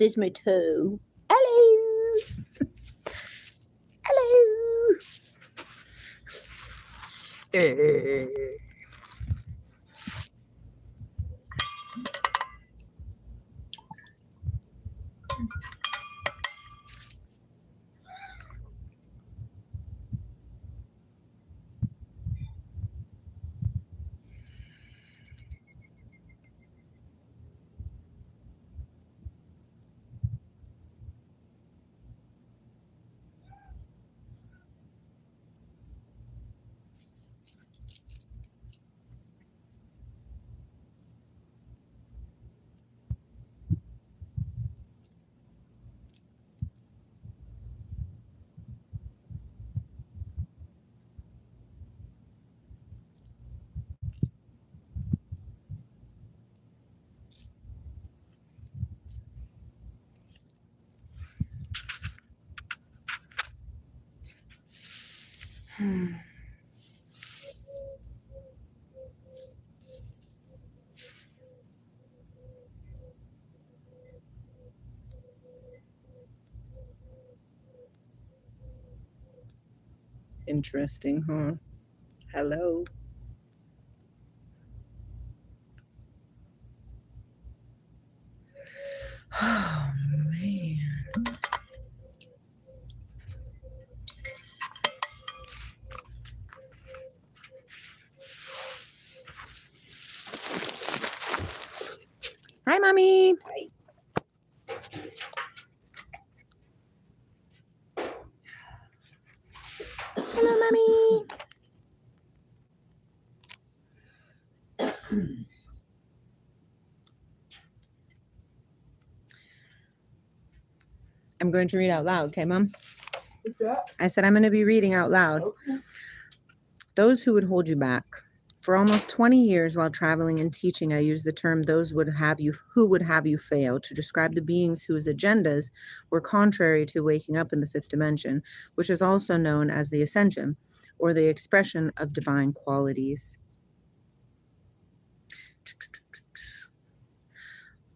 This my toe. Hello. Hello. Interesting, huh? Hello. Oh, man. Hi, Mommy. Hi. Hello, Mommy. I'm going to read out loud, okay, Mom? What's that? I said I'm going to be reading out loud. Okay. Those who would hold you back. For almost 20 years while traveling and teaching, I used the term who would have you fail to describe the beings whose agendas were contrary to waking up in the fifth dimension, which is also known as the ascension, or the expression of divine qualities.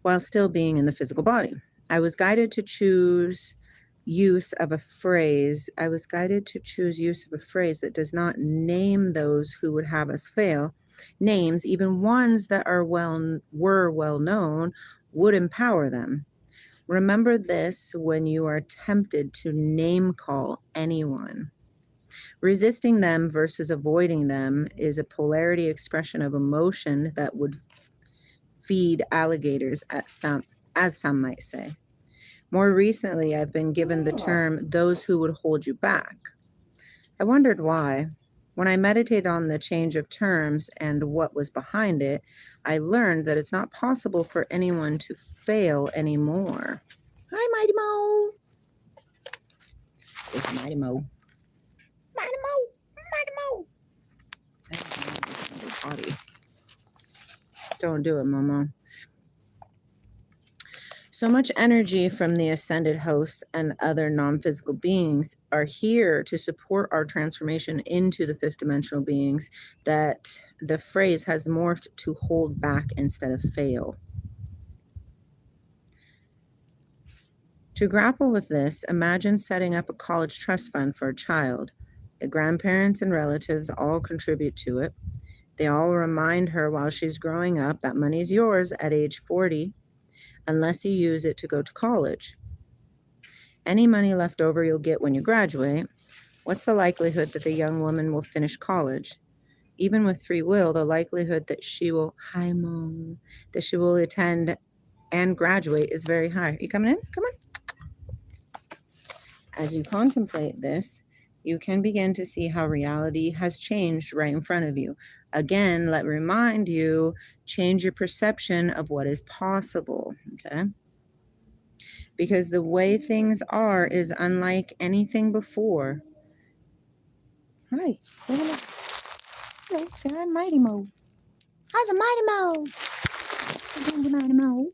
While still being in the physical body, I was guided to choose use of a phrase that does not name those who would have us fail. Names, even ones that were well known, would empower them. Remember this when you are tempted to name call anyone. Resisting them versus avoiding them is a polarity expression of emotion that would feed alligators, as some might say. More recently, I've been given the term those who would hold you back. I wondered why. When I meditated on the change of terms and what was behind it, I learned that it's not possible for anyone to fail anymore. Hi, Mighty Mo. It's Mighty Mo. Mighty Mo. Mighty Mo. Don't do it, Mama. So much energy from the ascended hosts and other non-physical beings are here to support our transformation into the fifth dimensional beings that the phrase has morphed to hold back instead of fail. To grapple with this, imagine setting up a college trust fund for a child. The grandparents and relatives all contribute to it. They all remind her while she's growing up that money's yours at age 40, unless you use it to go to college. Any money left over you'll get when you graduate. What's the likelihood that the young woman will finish college? Even with free will, the likelihood that she will attend and graduate is very high. You coming in? Come on. As you contemplate this, you can begin to see how reality has changed right in front of you. Again, let me remind you, change your perception of what is possible, okay? Because the way things are is unlike anything before. Hi, say hello. Hello, say hi, Mighty Mo. How's a Mighty Mo? How's a Mighty Mo?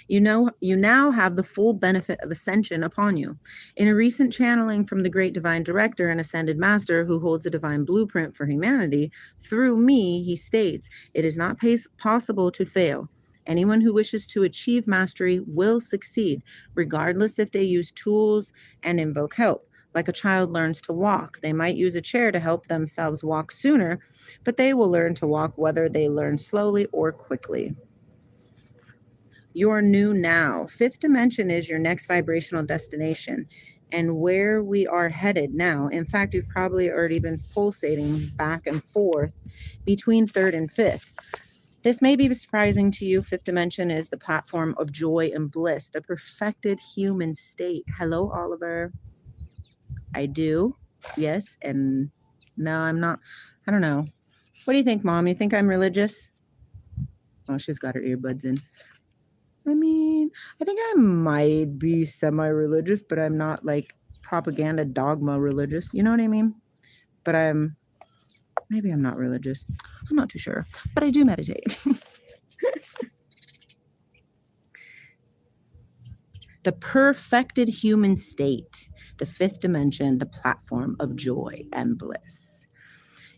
You now have the full benefit of ascension upon you. In a recent channeling from the great divine director and ascended master who holds a divine blueprint for humanity, through me, he states, it is not possible to fail. Anyone who wishes to achieve mastery will succeed, regardless if they use tools and invoke help. Like a child learns to walk, they might use a chair to help themselves walk sooner, but they will learn to walk whether they learn slowly or quickly. You're new now. Fifth dimension is your next vibrational destination and where we are headed now. In fact, you've probably already been pulsating back and forth between third and fifth. This may be surprising to you. Fifth dimension is the platform of joy and bliss, the perfected human state. Hello, Oliver. I do. Yes. And no, I'm not. I don't know. What do you think, Mom? You think I'm religious? Oh, she's got her earbuds in. I mean, I think I might be semi-religious, but I'm not like propaganda dogma religious. You know what I mean? But maybe I'm not religious. I'm not too sure, but I do meditate. The perfected human state, the fifth dimension, the platform of joy and bliss.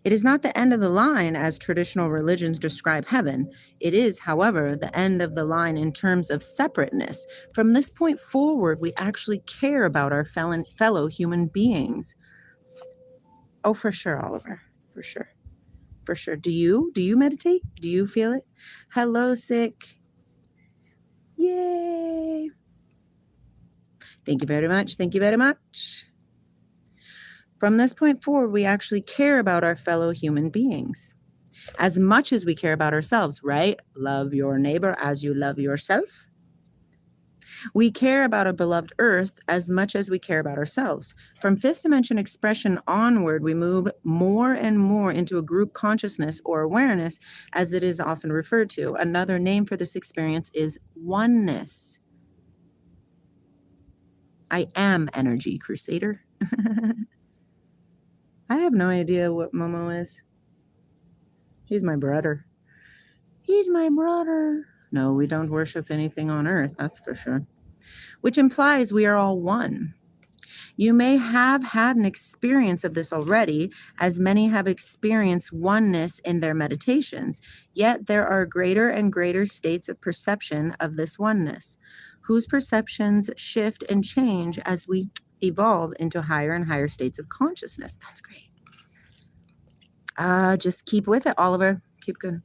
It is not the end of the line as traditional religions describe heaven. It is, however, the end of the line in terms of separateness. From this point forward, we actually care about our fellow human beings. Oh, for sure, Oliver. For sure. For sure. Do you meditate? Do you feel it? Hello, sick. Yay. Thank you very much. Thank you very much. From this point forward, we actually care about our fellow human beings as much as we care about ourselves, right? Love your neighbor as you love yourself. We care about our beloved earth as much as we care about ourselves. From fifth dimension expression onward, we move more and more into a group consciousness or awareness, as it is often referred to. Another name for this experience is oneness. I am energy, Crusader. I have no idea what Momo is. He's my brother. He's my brother. No, we don't worship anything on earth, that's for sure. Which implies we are all one. You may have had an experience of this already, as many have experienced oneness in their meditations, yet there are greater and greater states of perception of this oneness, whose perceptions shift and change as we evolve into higher and higher states of consciousness. That's great. Just keep with it, Oliver. Keep going.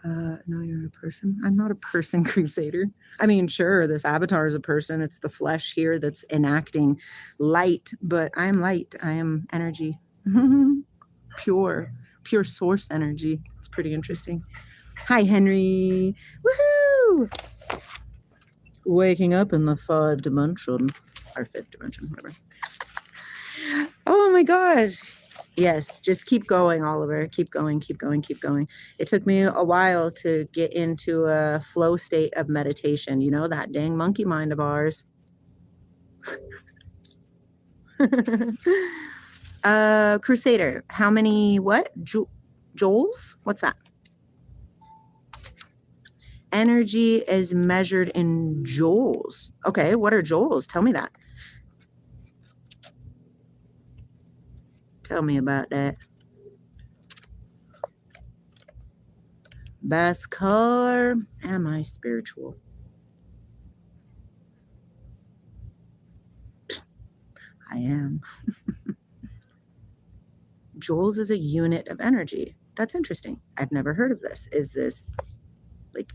No, you're a person. I'm not a person, Crusader. I mean, sure, this avatar is a person. It's the flesh here that's enacting light, but I am light. I am energy. Pure source energy. It's pretty interesting. Hi, Henry. Woohoo! Waking up in the fifth dimension, or fifth dimension, whatever. Oh my gosh. Yes, just keep going, Oliver. Keep going, keep going, keep going. It took me a while to get into a flow state of meditation. You know, that dang monkey mind of ours. Crusader, how many, what? Joules? What's that? Energy is measured in joules. Okay, what are joules? Tell me that. Tell me about that. Bhaskar, am I spiritual? I am. Joules is a unit of energy. That's interesting. I've never heard of this. Is this like...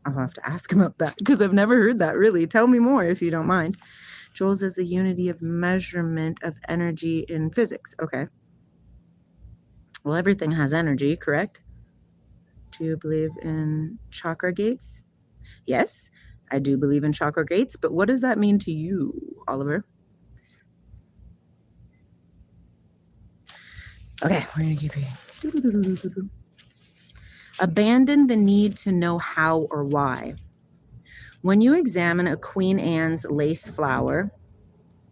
I'll have to ask about that because I've never heard that, really. Tell me more if you don't mind. Joules is the unity of measurement of energy in physics. Okay. Well, everything has energy, correct? Do you believe in chakra gates? Yes, I do believe in chakra gates, but what does that mean to you, Oliver? Okay, we're going to keep reading. Abandon the need to know how or why. When you examine a Queen Anne's lace flower,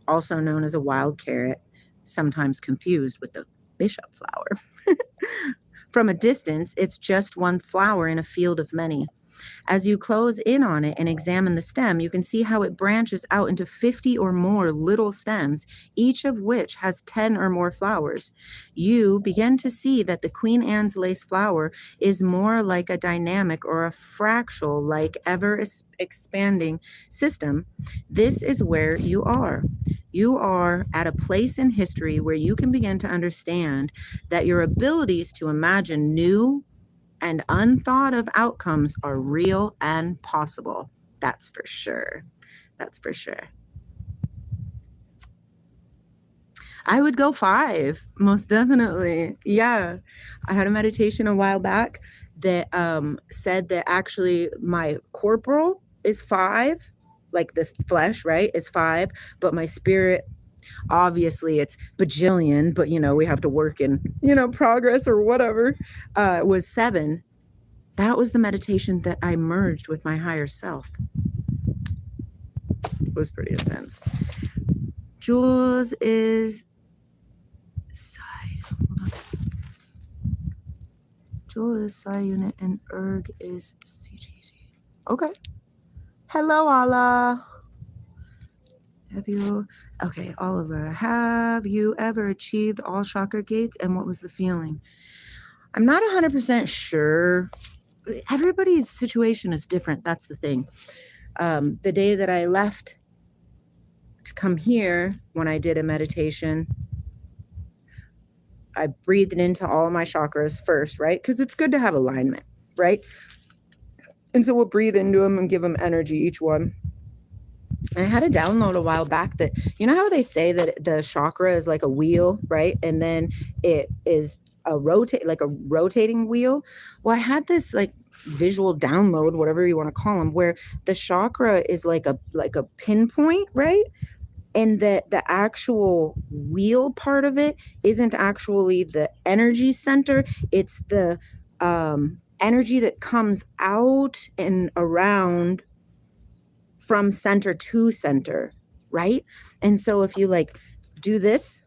also known as a wild carrot, sometimes confused with the bishop flower, From a distance, it's just one flower in a field of many. As you close in on it and examine the stem, you can see how it branches out into 50 or more little stems, each of which has 10 or more flowers. You begin to see that the Queen Anne's lace flower is more like a dynamic or a fractal, like ever expanding system. This is where you are. You are at a place in history where you can begin to understand that your abilities to imagine new and unthought of outcomes are real and possible. That's for sure. That's for sure. I would go 5, most definitely. Yeah. I had a meditation a while back that said that actually my corporal is 5, like this flesh, right, is 5, but my spirit, obviously it's bajillion, but we have to work in, progress or whatever, was 7. That was the meditation that I merged with my higher self. It was pretty intense. Jules is Psi. Hold on. Jules is Psi unit and Erg is CGZ. Okay. Hello, Allah. Okay, Oliver, have you ever achieved all chakra gates and what was the feeling? I'm not 100% sure. Everybody's situation is different. That's the thing. The day that I left to come here, when I did a meditation, I breathed into all my chakras first, right? Because it's good to have alignment, right? And so we'll breathe into them and give them energy, each one. And I had a download a while back that, how they say that the chakra is like a wheel, right? And then it is a rotating wheel. Well, I had this like visual download, whatever you want to call them, where the chakra is like a pinpoint, right? And that the actual wheel part of it isn't actually the energy center. It's the energy that comes out and around from center to center, right? And so if you like do this,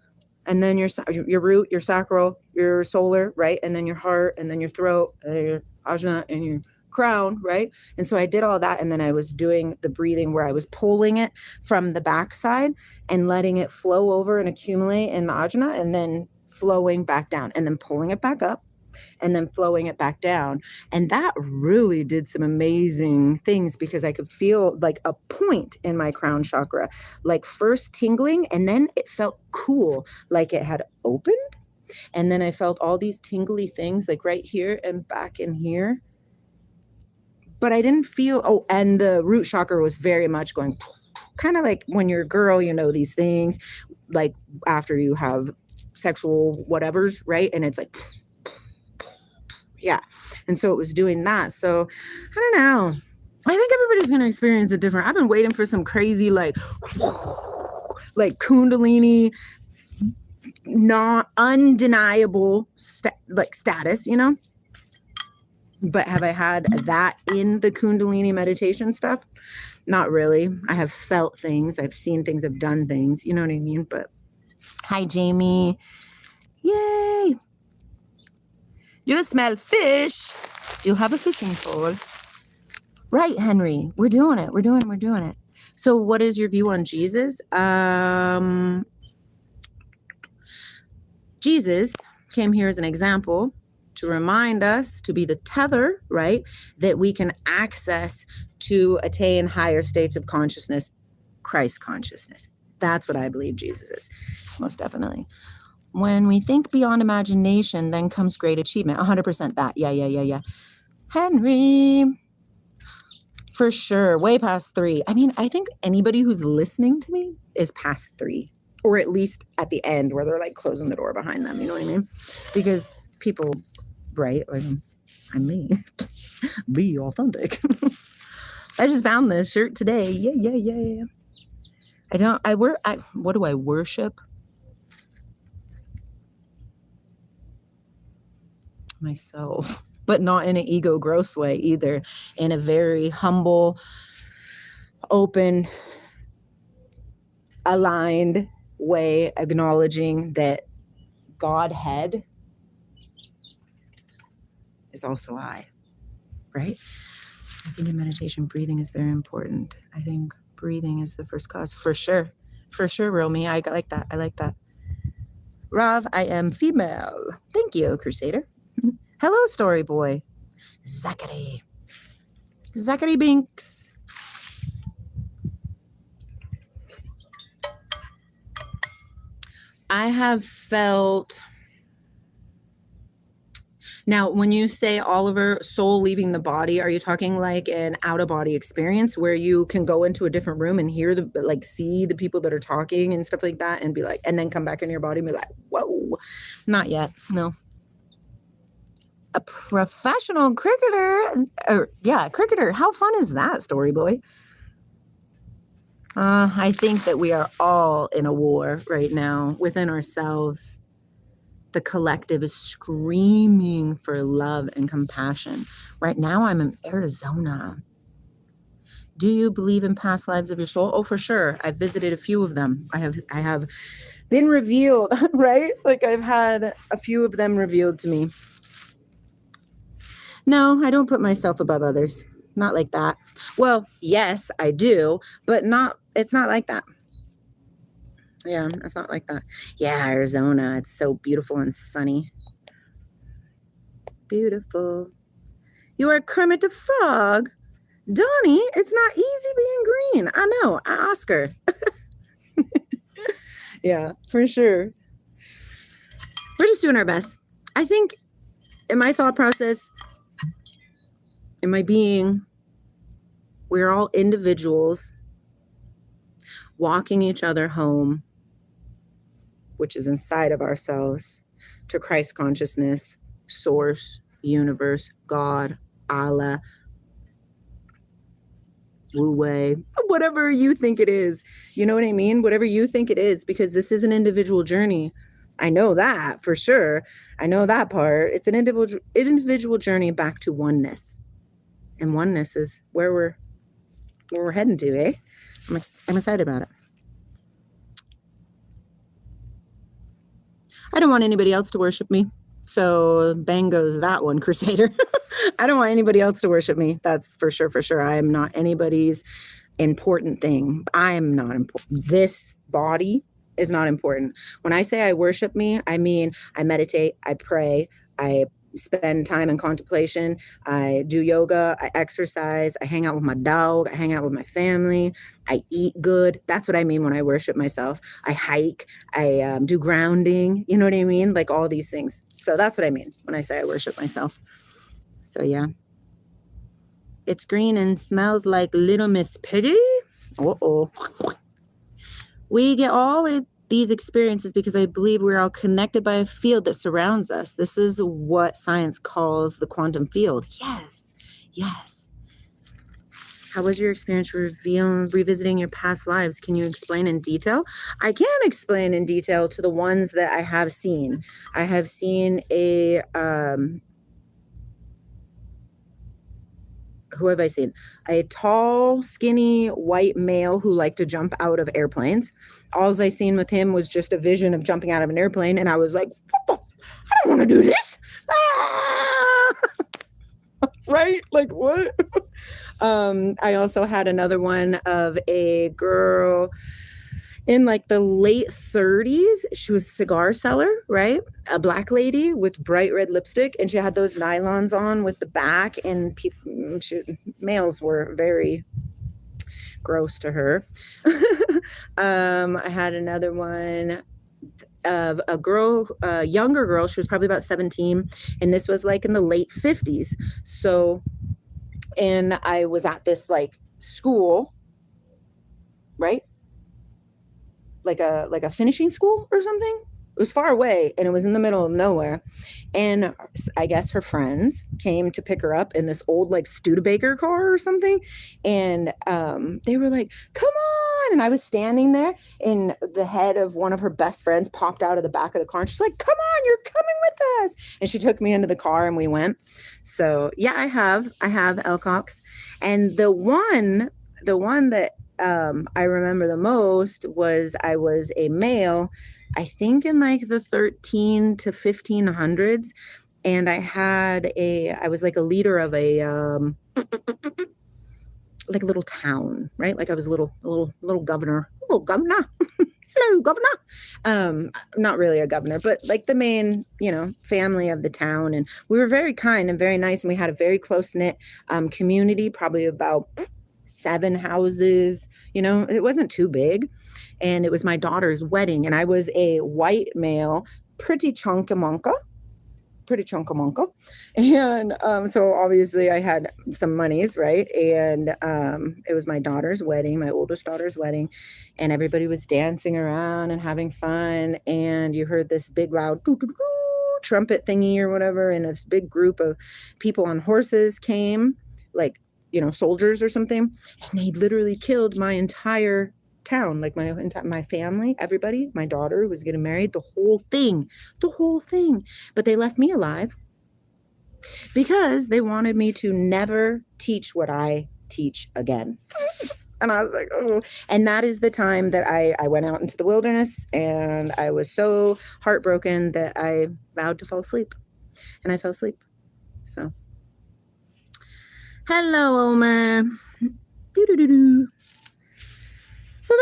and then your root, your sacral, your solar, right? And then your heart, and then your throat, your ajna, and your crown, right? And so I did all that, and then I was doing the breathing where I was pulling it from the backside and letting it flow over and accumulate in the ajna, and then flowing back down, and then pulling it back up, and then flowing it back down. And that really did some amazing things because I could feel like a point in my crown chakra, like first tingling, and then it felt cool, like it had opened. And then I felt all these tingly things like right here and back in here. But I didn't feel, and the root chakra was very much going kind of like when you're a girl, these things like after you have sexual whatevers, right? And it's like, yeah. And so it was doing that. So I don't know. I think everybody's going to experience it different. I've been waiting for some crazy, like Kundalini, not undeniable status, But have I had that in the Kundalini meditation stuff? Not really. I have felt things. I've seen things. I've done things. You know what I mean? But hi, Jamie. Yay. You smell fish. Do you have a fishing pole? Right, Henry. We're doing it. We're doing it. So what is your view on Jesus? Jesus came here as an example to remind us to be the tether, right, that we can access to attain higher states of consciousness, Christ consciousness. That's what I believe Jesus is, most definitely. When we think beyond imagination, then comes great achievement. 100% that. Yeah. Henry. For sure. Way past 3. I mean, I think anybody who's listening to me is past 3. Or at least at the end where they're like closing the door behind them. You know what I mean? Because people, right? Like, I'm me. Be authentic. I just found this shirt today. Yeah. What do I worship? Myself, but not in an ego gross way either, in a very humble, open, aligned way, acknowledging that Godhead is also I, right? I think in meditation, breathing is very important. I think breathing is the first cause, for sure. For sure, real me. I like that. I like that. Rav, I am female. Thank you, Crusader. Hello, Story Boy. Zachary. Zachary Binks. I have felt... Now, when you say, Oliver, soul leaving the body, are you talking like an out-of-body experience where you can go into a different room and hear see the people that are talking and stuff like that and be like, and then come back in your body and be like, whoa? Not yet. No. A professional cricketer. Cricketer. How fun is that, Story Boy? I think that we are all in a war right now within ourselves. The collective is screaming for love and compassion. Right now, I'm in Arizona. Do you believe in past lives of your soul? Oh, for sure. I've visited a few of them. I have been revealed, right? Like I've had a few of them revealed to me. No, I don't put myself above others. Not like that. Well, yes, I do, but it's not like that. Yeah, it's not like that. Yeah, Arizona, it's so beautiful and sunny. Beautiful. You are Kermit the Frog. Donnie, it's not easy being green. I know. I ask her. Yeah, for sure. We're just doing our best. I think in my thought process, in my being, we're all individuals walking each other home, which is inside of ourselves, to Christ consciousness, source, universe, God, Allah, Wu Wei, whatever you think it is. You know what I mean? Whatever you think it is, because this is an individual journey. I know that for sure. I know that part. It's an individual journey back to oneness. And oneness is where we're heading to, eh? I'm excited about it. I don't want anybody else to worship me. So bang goes that one, Crusader. I don't want anybody else to worship me. That's for sure, for sure. I am not anybody's important thing. I am not important. This body is not important. When I say I worship me, I mean I meditate, I pray, I spend time in contemplation, I do yoga, I exercise, I hang out with my dog, I hang out with my family, I eat good. That's what I mean when I worship myself. I hike, I do grounding, you know what I mean? Like all these things. So that's what I mean when I say I worship myself. So yeah. It's green and smells like Little Miss Piggy. Uh-oh. We get all these experiences because I believe we're all connected by a field that surrounds us. This is what science calls the quantum field. Yes, yes. How was your experience revisiting your past lives? Can you explain in detail? I can explain in detail to the ones that I have seen. I have seen a... who have I seen? A tall, skinny, white male who liked to jump out of airplanes. All I seen with him was just a vision of jumping out of an airplane. And I was like, what the? I don't want to do this. Ah! Right? Like, what? I also had another one of a girl in like the late 30s. She was a cigar seller, right? A black lady with bright red lipstick. And she had those nylons on with the back. And males were very gross to her. I had another one of a girl, a younger girl. She was probably about 17. And this was like in the late 50s. So, and I was at this like school, right? Like a finishing school or something. It was far away and it was in the middle of nowhere. And I guess her friends came to pick her up in this old like Studebaker car or something. And they were like, come on. And I was standing there and the head of one of her best friends popped out of the back of the car. And she's like, come on, you're coming with us. And she took me into the car and we went. So yeah, I have Elcox. And the one that I remember the most was I was a male, I think in like the 13 to 1500s. And I was like a leader of a, like a little town, right? Like I was a little governor, hello, governor. Not really a governor, but like the main, family of the town. And we were very kind and very nice. And we had a very close knit community, probably about 7 houses. It wasn't too big. And it was my daughter's wedding. And I was a white male, pretty chunkamonka. And so obviously I had some monies, right? And it was my daughter's wedding, my oldest daughter's wedding, and everybody was dancing around and having fun. And you heard this big loud trumpet thingy or whatever, and this big group of people on horses came, like, soldiers or something, and they literally killed my entire town, like my family, everybody, my daughter who was getting married, the whole thing. But they left me alive because they wanted me to never teach what I teach again. And I was like, oh. And that is the time that I went out into the wilderness, and I was so heartbroken that I vowed to fall asleep. And I fell asleep. So, hello, Omer. Doo-doo-doo-doo. So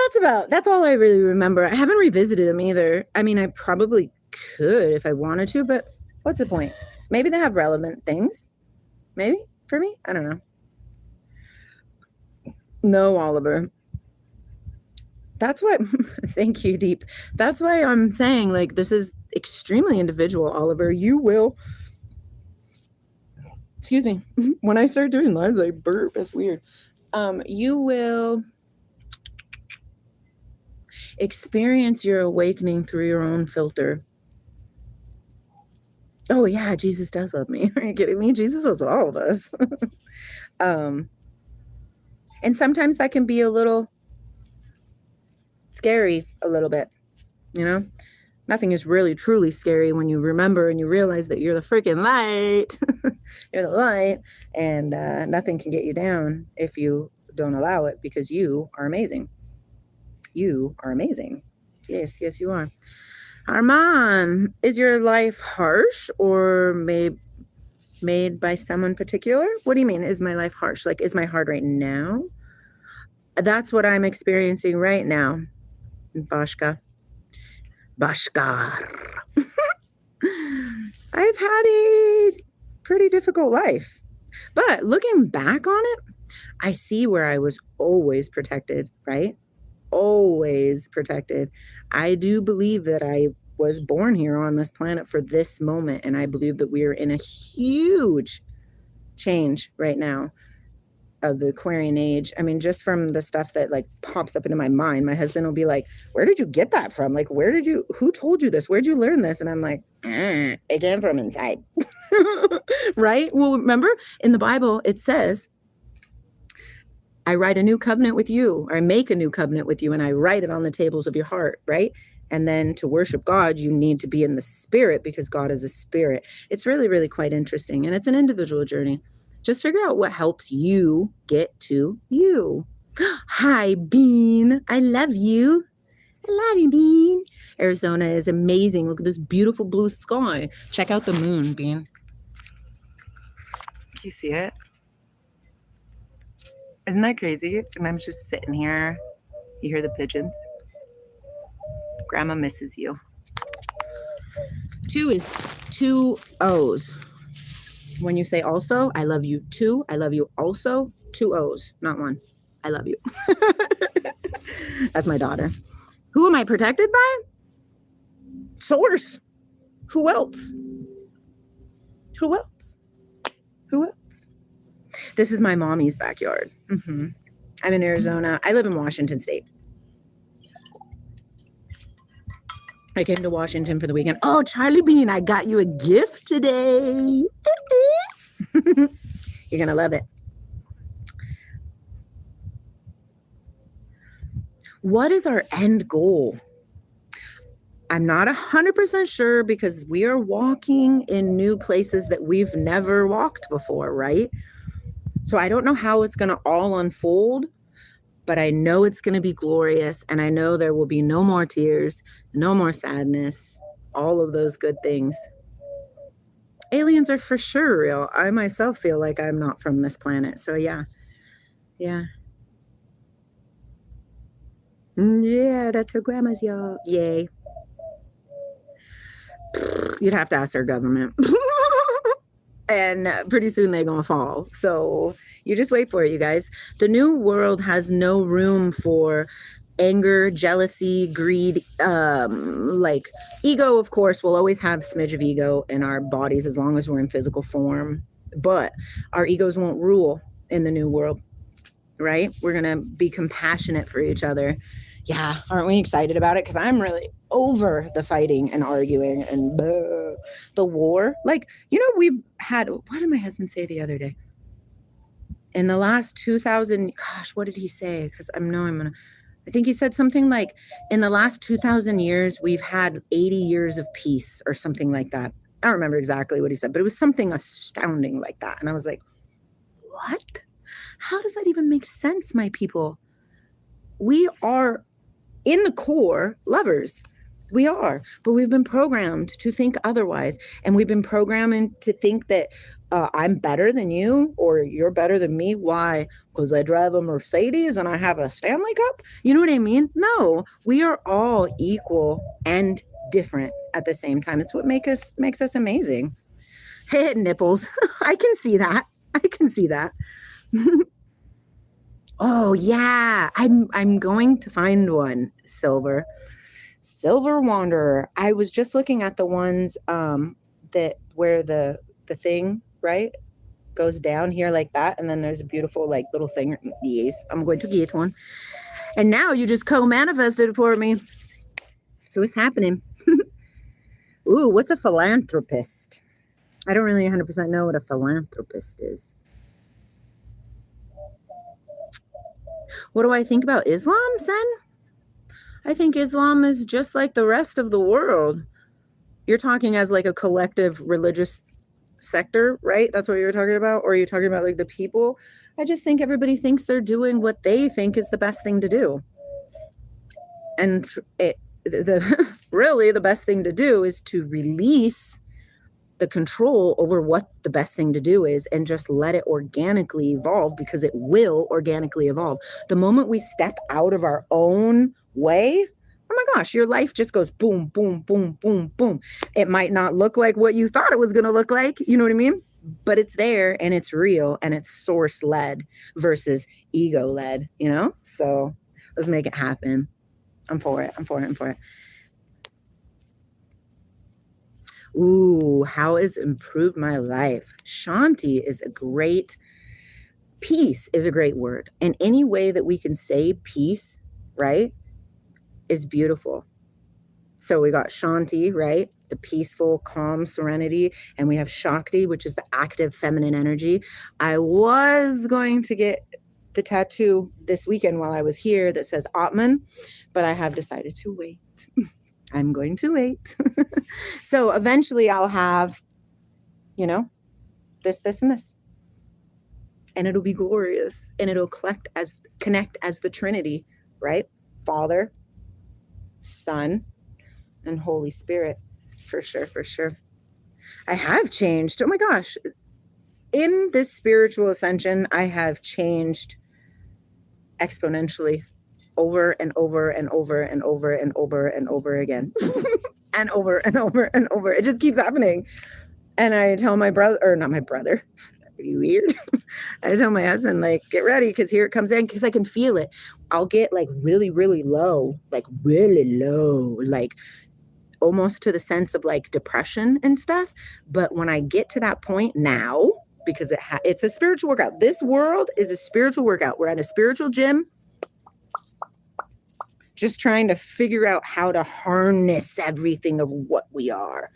that's all I really remember. I haven't revisited them either. I mean, I probably could if I wanted to, but what's the point? Maybe they have relevant things. Maybe for me. I don't know. No, Oliver. That's why, thank you, Deep. That's why I'm saying, like, this is extremely individual, Oliver. You will, excuse me, when I start doing lives, I burp. It's weird. You will experience your awakening through your own filter. Oh yeah, Jesus does love me. Are you kidding me? Jesus loves all of us. And sometimes that can be a little scary, a little bit, Nothing is really truly scary when you remember and you realize that you're the freaking light. You're the light, and nothing can get you down if you don't allow it, because you are amazing. You are amazing. Yes, you are. Armand, is your life harsh or made by someone particular? What do you mean, is my life harsh? Like, is my hard right now? That's what I'm experiencing right now. Bashkar. I've had a pretty difficult life. But looking back on it, I see where I was always protected, right? Always protected. I do believe that I was born here on this planet for this moment, and I believe that we are in a huge change right now of the Aquarian age. I mean, just from the stuff that like pops up into my mind, my husband will be like, where did you get that from? Like, who told you this? Where'd you learn this? And I'm like, it came from inside. Right? Well, remember in the Bible, it says, I write a new covenant with you, or I make a new covenant with you, and I write it on the tables of your heart, right? And then to worship God, you need to be in the spirit, because God is a spirit. It's really, really quite interesting. And it's an individual journey. Just figure out what helps you get to you. Hi, Bean. I love you. I love you, Bean. Arizona is amazing. Look at this beautiful blue sky. Check out the moon, Bean. Can you see it? Isn't that crazy? And I'm just sitting here. You hear the pigeons? Grandma misses you. 2 is 2 O's. When you say also, I love you too. I love you also. 2 O's, not 1. I love you. That's my daughter. Who am I protected by? Source. Who else? Who else? Who else? This is my mommy's backyard. I'm in Arizona. I live in Washington State. I came to Washington for the weekend. Oh, Charlie Bean, I got you a gift today. You're going to love it. What is our end goal? I'm not 100% sure, because we are walking in new places that we've never walked before, right? So I don't know how it's going to all unfold, but I know it's going to be glorious, and I know there will be no more tears, no more sadness, all of those good things. Aliens are for sure real. I myself feel like I'm not from this planet. So yeah. Yeah. Yeah, that's her grandma's, y'all. Yay. You'd have to ask our government. And pretty soon they're gonna fall. So you just wait for it, you guys. The new world has no room for anger, jealousy, greed. Like ego, of course, we'll always have a smidge of ego in our bodies as long as we're in physical form, but our egos won't rule in the new world, right? We're gonna be compassionate for each other. Yeah, aren't we excited about it? Because I'm really over the fighting and arguing and the war. Like, we've had, what did my husband say the other day? In the last 2000, gosh, what did he say? Because I think he said something like, in the last 2000 years, we've had 80 years of peace or something like that. I don't remember exactly what he said, but it was something astounding like that. And I was like, what? How does that even make sense, my people? We are in the core lovers. We are, but we've been programmed to think otherwise. And we've been programmed to think that I'm better than you or you're better than me. Why? Because I drive a Mercedes and I have a Stanley Cup? You know what I mean? No, we are all equal and different at the same time. It's what makes us amazing. Hey, nipples. I can see that. I can see that. Oh yeah, I'm going to find one. Silver Wanderer. I was just looking at the ones that where the thing, right, goes down here like that, and then there's a beautiful like little thing. Yes, I'm going to get one. And now you just co-manifested it for me. So it's happening. Ooh, what's a philanthropist? I don't really 100% know what a philanthropist is. What do I think about Islam, Sen? I think Islam is just like the rest of the world. You're talking as like a collective religious sector, right? That's what you're talking about? Or are you talking about like the people? I just think everybody thinks they're doing what they think is the best thing to do. And really the best thing to do is to release the control over what the best thing to do is and just let it organically evolve, because it will organically evolve. The moment we step out of our own way, oh my gosh, your life just goes boom, boom, boom, boom, boom. It might not look like what you thought it was going to look like. You know what I mean? But it's there and it's real and it's source led versus ego led, So let's make it happen. I'm for it. Ooh, how has improved my life? Shanti is a great, peace is a great word. And any way that we can say peace, right, is beautiful. So we got Shanti, right, the peaceful, calm serenity. And we have Shakti, which is the active feminine energy. I was going to get the tattoo this weekend while I was here that says Atman, but I have decided to wait. I'm going to wait. So eventually I'll have, this, and this. And it'll be glorious. And it'll connect as the Trinity, right? Father, Son, and Holy Spirit. For sure. I have changed. Oh my gosh. In this spiritual ascension, I have changed exponentially. Over and over and over and over and over and over again. And over and over and over. It just keeps happening. And I tell my brother, or not my brother, that'd be weird. I tell my husband, like, get ready, because here it comes in, because I can feel it. I'll get like really, really low, like almost to the sense of like depression and stuff. But when I get to that point now, because it's a spiritual workout. This world is a spiritual workout. We're at a spiritual gym, just trying to figure out how to harness everything of what we are.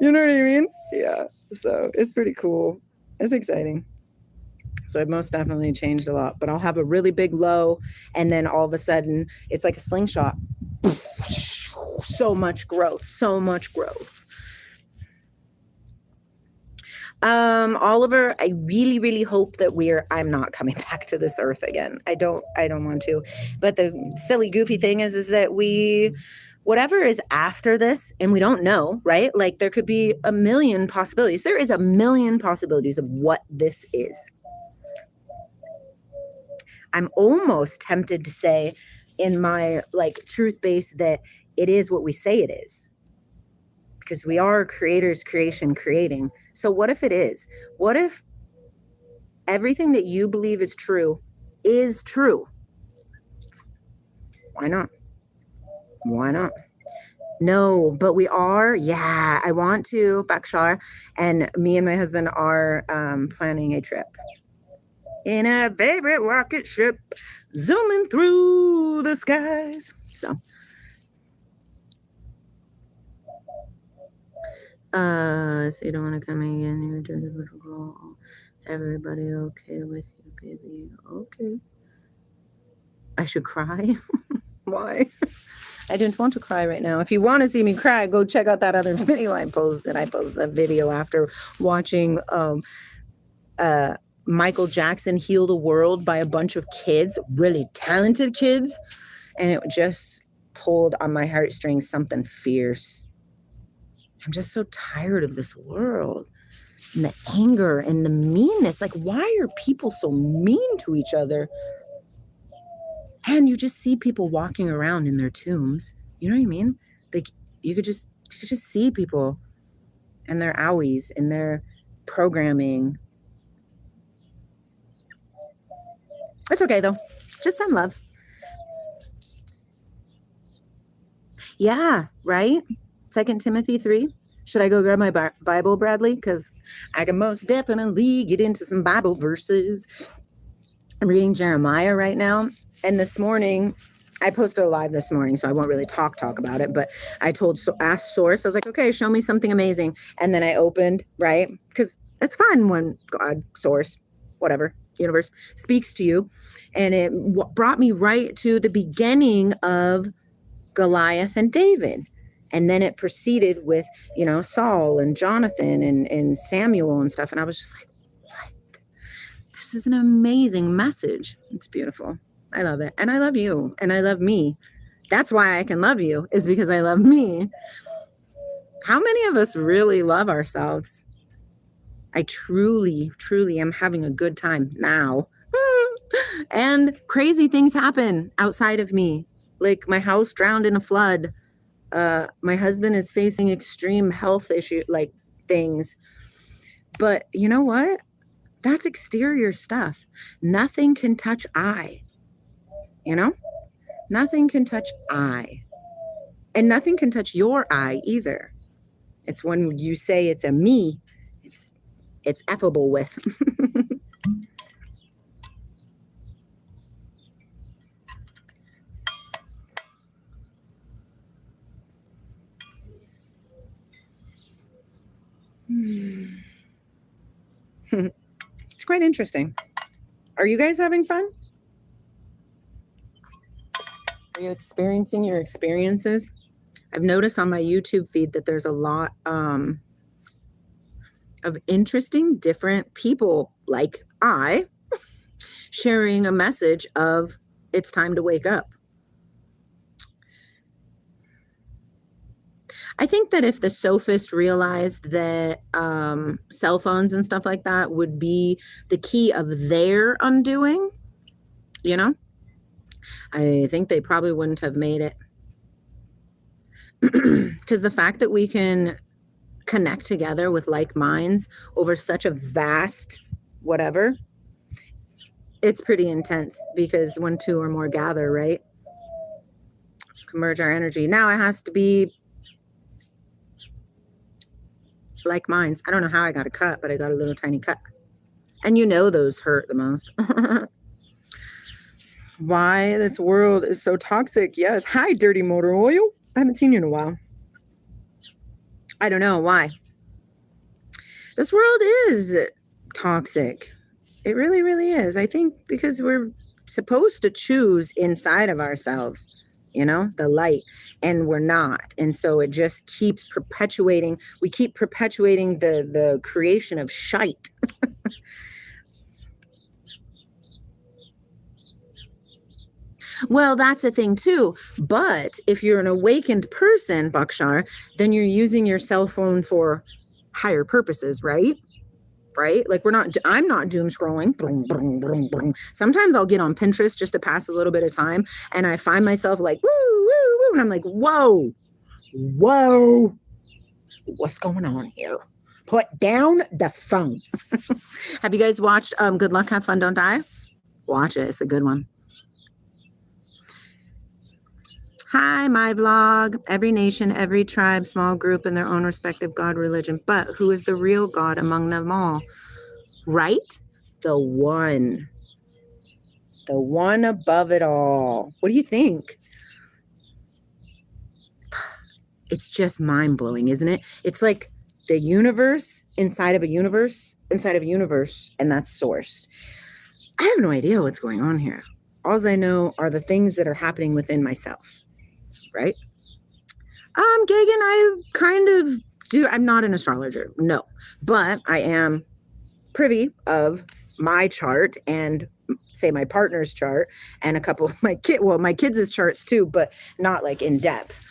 You know what I mean? Yeah. So it's pretty cool. It's exciting. So I've most definitely changed a lot, but I'll have a really big low, and then all of a sudden it's like a slingshot. So much growth. Oliver, I really, really hope that I'm not coming back to this earth again. I don't want to. But the silly, goofy thing is that we whatever is after this, and we don't know, right? Like there could be a million possibilities. There is a million possibilities of what this is. I'm almost tempted to say in my like truth base that it is what we say it is. Because we are creators, creation, creating. So what if it is? What if everything that you believe is true is true? Why not? Why not? No, but we are. Yeah, I want to, Bakshar. And me and my husband are planning a trip in a favorite rocket ship, zooming through the skies. So, so you don't want to come again? You're dirty little girl. Everybody okay with you, baby? Okay. I should cry. Why? I didn't want to cry right now. If you want to see me cry, go check out that other video I posted. I posted a video after watching Michael Jackson heal the world by a bunch of kids, really talented kids, and it just pulled on my heartstrings something fierce. I'm just so tired of this world and the anger and the meanness. Like, why are people so mean to each other? And you just see people walking around in their tombs. You know what I mean? Like you could just see people and their owies and their programming. It's okay though. Just send love. Yeah, right? 2 Timothy 3. Should I go grab my Bible, Bradley? Because I can most definitely get into some Bible verses. I'm reading Jeremiah right now. And this morning, I posted a live this morning, so I won't really talk about it. But I asked Source, I was like, okay, show me something amazing. And then I opened, right? Because it's fun when God, Source, whatever, universe, speaks to you. And it brought me right to the beginning of Goliath and David. And then it proceeded with, Saul and Jonathan and Samuel and stuff. And I was just like, what? This is an amazing message. It's beautiful. I love it. And I love you. And I love me. That's why I can love you, is because I love me. How many of us really love ourselves? I truly, truly am having a good time now. And crazy things happen outside of me. Like my house drowned in a flood. My husband is facing extreme health issue, like things. But you know what? That's exterior stuff. Nothing can touch I. Nothing can touch I. And nothing can touch your I either. It's when you say it's a me, it's effable with. It's quite interesting. Are you guys having fun? Are you experiencing your experiences? I've noticed on my YouTube feed that there's a lot of interesting, different people like I sharing a message of it's time to wake up. I think that if the sophist realized that cell phones and stuff like that would be the key of their undoing, I think they probably wouldn't have made it. Because the fact that we can connect together with like minds over such a vast whatever, it's pretty intense, because when two or more gather, right? Can merge our energy. Now it has to be like minds. I don't know how I got a cut, but I got a little tiny cut. And those hurt the most. Why this world is so toxic. Yes. Hi, Dirty Motor Oil. I haven't seen you in a while. I don't know why. This world is toxic. It really, really is. I think because we're supposed to choose inside of ourselves, the light, and we're not. And so it just keeps perpetuating. We keep perpetuating the creation of shite. Well, that's a thing too. But if you're an awakened person, Bakshar, then you're using your cell phone for higher purposes, right? Right? Like I'm not doom scrolling. Brum, brum, brum, brum. Sometimes I'll get on Pinterest just to pass a little bit of time. And I find myself like, woo, woo, woo. And I'm like, whoa, whoa, what's going on here? Put down the phone. Have you guys watched Good Luck, Have Fun, Don't Die? Watch it. It's a good one. Hi, my vlog. Every nation, every tribe, small group in their own respective God religion. But who is the real God among them all? Right? The one. The one above it all. What do you think? It's just mind-blowing, isn't it? It's like the universe inside of a universe inside of a universe, and that's source. I have no idea what's going on here. All I know are the things that are happening within myself, right? Gagan, I kind of do. I'm not an astrologer, no, but I am privy of my chart and say my partner's chart and a couple of my kids' charts too, but not like in depth.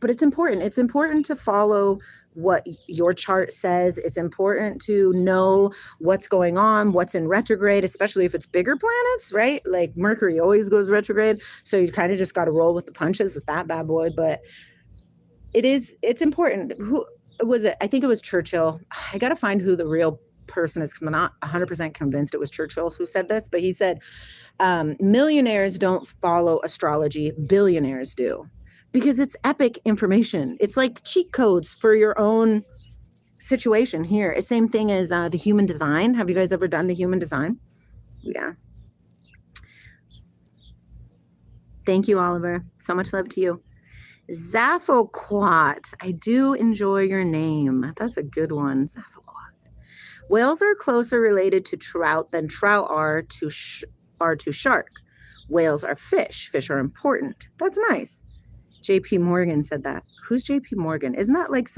But it's important. It's important to follow what your chart says. It's important to know what's going on, what's in retrograde, especially if it's bigger planets, right? Like Mercury always goes retrograde. So you kind of just got to roll with the punches with that bad boy. But it's important. Who was it? I think it was Churchill. I got to find who the real person is because I'm not 100% convinced it was Churchill who said this, but he said, millionaires don't follow astrology, billionaires do. Because it's epic information. It's like cheat codes for your own situation here. It's same thing as the human design. Have you guys ever done the human design? Yeah. Thank you, Oliver. So much love to you. Zaphoquat. I do enjoy your name. That's a good one. Zaphoquat. Whales are closer related to trout than trout are to shark. Whales are fish. Fish are important. That's nice. JP Morgan said that. Who's JP Morgan? Isn't that like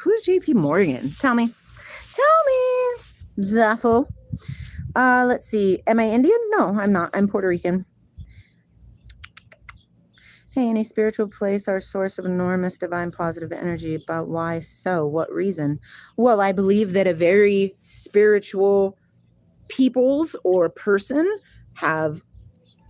who's JP Morgan? Tell me. Zaffo. Let's see. Am I Indian? No, I'm not. I'm Puerto Rican. Hey, any spiritual place are a source of enormous divine positive energy, but why so? What reason? Well, I believe that a very spiritual peoples or person have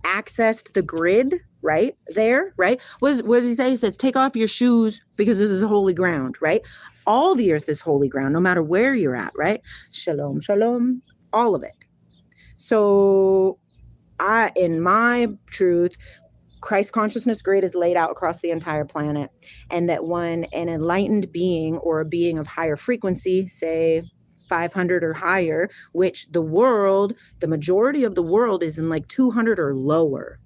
accessed the grid right there, right? What does he say? He says, take off your shoes because this is holy ground, right? All the earth is holy ground, no matter where you're at, right? Shalom, shalom, all of it. So in my truth, Christ consciousness grid is laid out across the entire planet, and that when an enlightened being or a being of higher frequency, say 500 or higher, which the majority of the world is in like 200 or lower,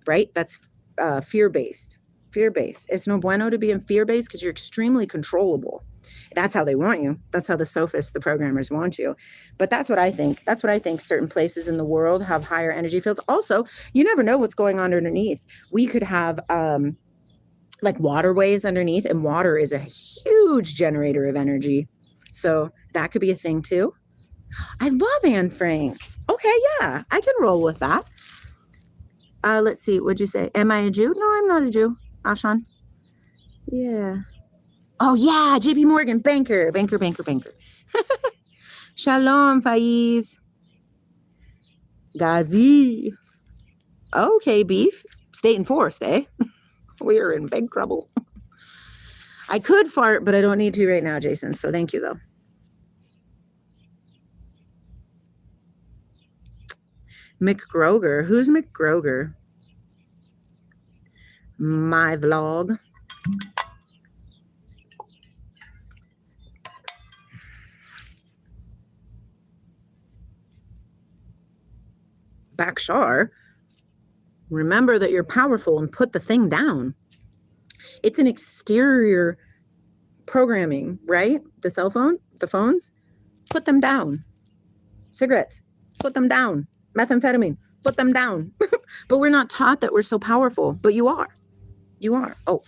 right? That's fear-based. It's no bueno to be in fear-based because you're extremely controllable. That's how they want you. That's how the sophists, the programmers want you. But that's what I think. Certain places in the world have higher energy fields. Also, you never know what's going on underneath. We could have like waterways underneath, and water is a huge generator of energy. So that could be a thing too. I love Anne Frank. Okay, yeah, I can roll with that. Let's see. What'd you say? Am I a Jew? No, I'm not a Jew. Ashan. Yeah. Oh, yeah. JP Morgan. Banker. Shalom, Faiz. Ghazi. Okay, beef. State and forest, eh? We're in big trouble. I could fart, but I don't need to right now, Jason. So thank you, though. McGroger. Who's McGroger? My vlog. Bakshar. Remember that you're powerful and put the thing down. It's an exterior programming, right? The cell phone, the phones, put them down. Cigarettes, put them down. Methamphetamine, put them down. But we're not taught that we're so powerful, but you are. You are. Oh.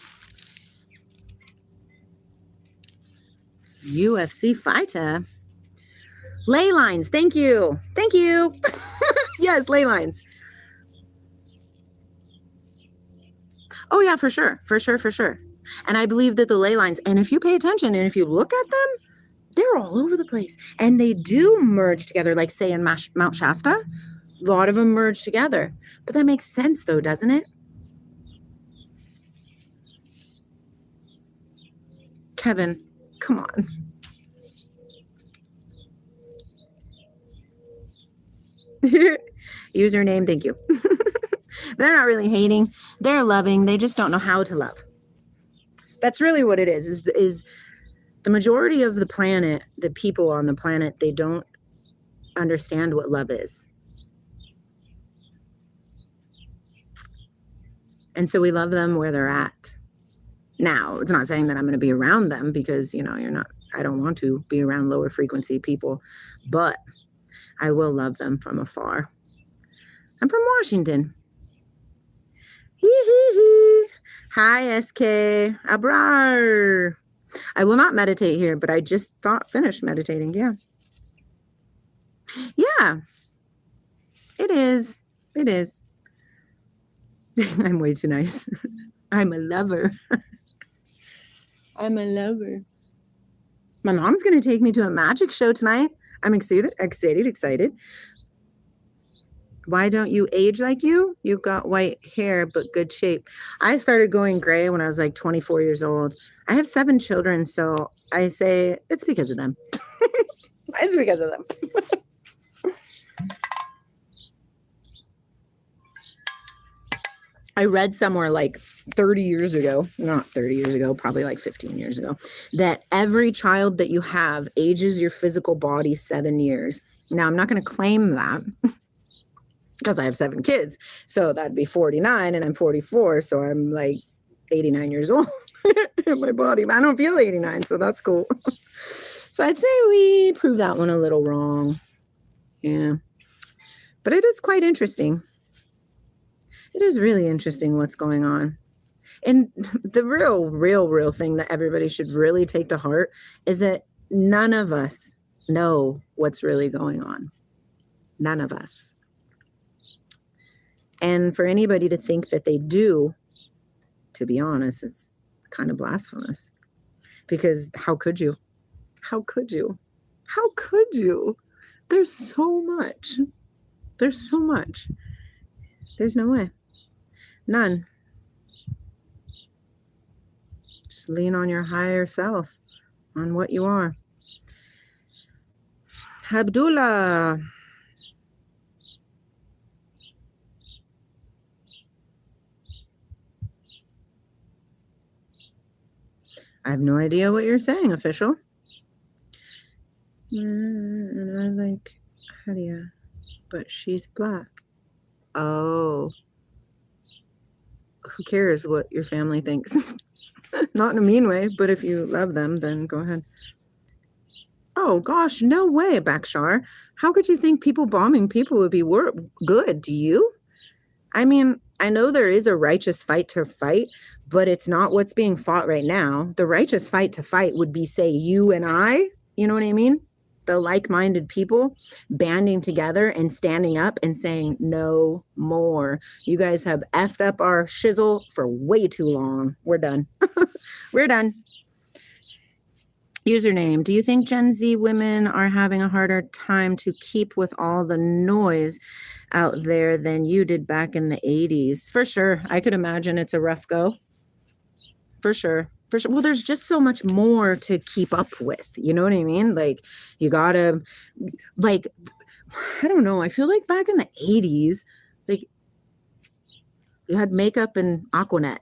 UFC fighter. Ley lines. Thank you. Thank you. Yes, ley lines. Oh, yeah, for sure. For sure. For sure. And I believe that the ley lines, and if you pay attention and if you look at them, they're all over the place. And they do merge together, like, say, in Mount Shasta. A lot of them merge together. But that makes sense, though, doesn't it? Kevin, come on. Username, thank you. They're not really hating. They're loving. They just don't know how to love. That's really what it is the majority of the planet, the people on the planet, they don't understand what love is. And so we love them where they're at. Now, it's not saying that I'm going to be around them because, I don't want to be around lower frequency people, but I will love them from afar. I'm from Washington. Hi, SK. Abrar. I will not meditate here, but I just finished meditating. Yeah. Yeah. It is. It is. I'm way too nice. I'm a lover. I'm a lover. My mom's going to take me to a magic show tonight. I'm excited. Why don't you age like you? You've got white hair, but good shape. I started going gray when I was like 24 years old. I have 7 children, so I say it's because of them. It's because of them. I read somewhere like 30 years ago, not 30 years ago, probably like 15 years ago, that every child that you have ages your physical body 7 years. Now, I'm not going to claim that because I have 7 kids. So that'd be 49 and I'm 44. So I'm like 89 years old in my body. I don't feel 89, so that's cool. So I'd say we proved that one a little wrong. Yeah. But it is quite interesting. It is really interesting what's going on. And the real thing that everybody should really take to heart is that none of us know what's really going on. None of us. And for anybody to think that they do, to be honest, it's kind of blasphemous. Because how could you? How could you? How could you? There's so much. There's so much. There's no way. None. Just lean on your higher self, on what you are. Abdullah. I have no idea what you're saying, official. And I like Hadia, but she's black. Oh. Who cares what your family thinks? Not in a mean way, but if you love them, then go ahead. Oh, gosh, no way, Bakshar. How could you think people bombing people would be good? Do you? I mean, I know there is a righteous fight to fight, but it's not what's being fought right now. The righteous fight to fight would be, say, you and I, you know what I mean? The like-minded people banding together and standing up and saying, no more. You guys have effed up our shizzle for way too long. We're done. We're done. Username, do you think Gen Z women are having a harder time to keep with all the noise out there than you did back in the 80s? For sure. I could imagine it's a rough go. For sure. For sure. Well, there's just so much more to keep up with. You know what I mean? Like, you gotta, like, I don't know. I feel like back in the 80s, like, you had makeup and Aquanet.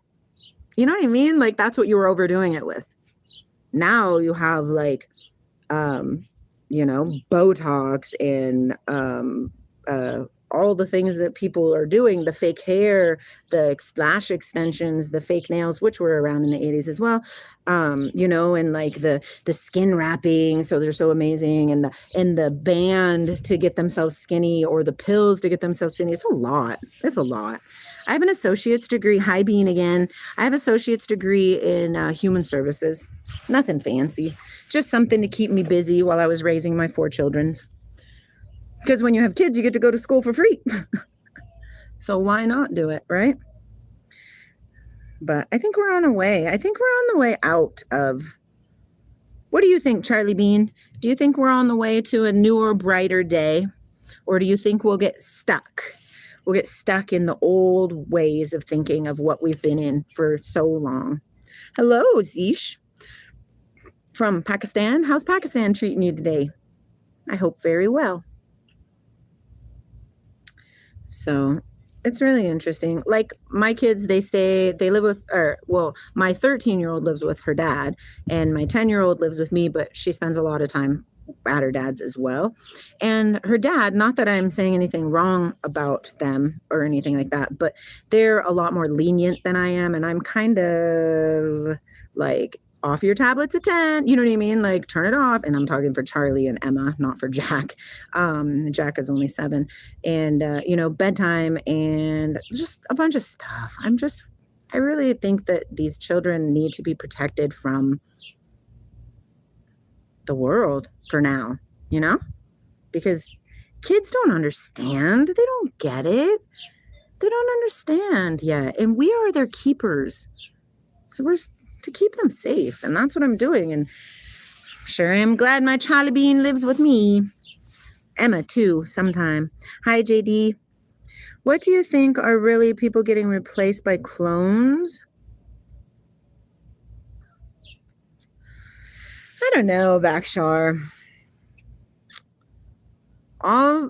You know what I mean? Like, that's what you were overdoing it with. Now you have, like, Botox and all the things that people are doing, the fake hair, the lash extensions, the fake nails, which were around in the 80s as well, you know, and like the skin wrapping, so they're so amazing, and the band to get themselves skinny, or the pills to get themselves skinny. It's a lot. It's a lot. I have an associate's degree. Hi, Bean again. I have an associate's degree in human services. Nothing fancy. Just something to keep me busy while I was raising my 4 children's. Because when you have kids, you get to go to school for free. So why not do it, right? But I think we're on our way. I think we're on the way out of... What do you think, Charlie Bean? Do you think we're on the way to a newer, brighter day? Or do you think we'll get stuck? We'll get stuck in the old ways of thinking of what we've been in for so long. Hello, Zish. From Pakistan. How's Pakistan treating you today? I hope very well. So it's really interesting. Like my kids, they live with, my 13-year-old lives with her dad, and my 10-year-old lives with me, but she spends a lot of time at her dad's as well. And her dad, not that I'm saying anything wrong about them or anything like that, but they're a lot more lenient than I am. And I'm kind of like, off your tablets at 10, you know what I mean? Like, turn it off. And I'm talking for Charlie and Emma, not for Jack. Jack is only 7. And, bedtime and just a bunch of stuff. I really think that these children need to be protected from the world for now, you know? Because kids don't understand. They don't get it. They don't understand yet. And we are their keepers. So we're to keep them safe. And that's what I'm doing. And sure am glad my Charlie Bean lives with me. Emma, too, sometime. Hi, JD. What do you think are really people getting replaced by clones? I don't know, Bakshar.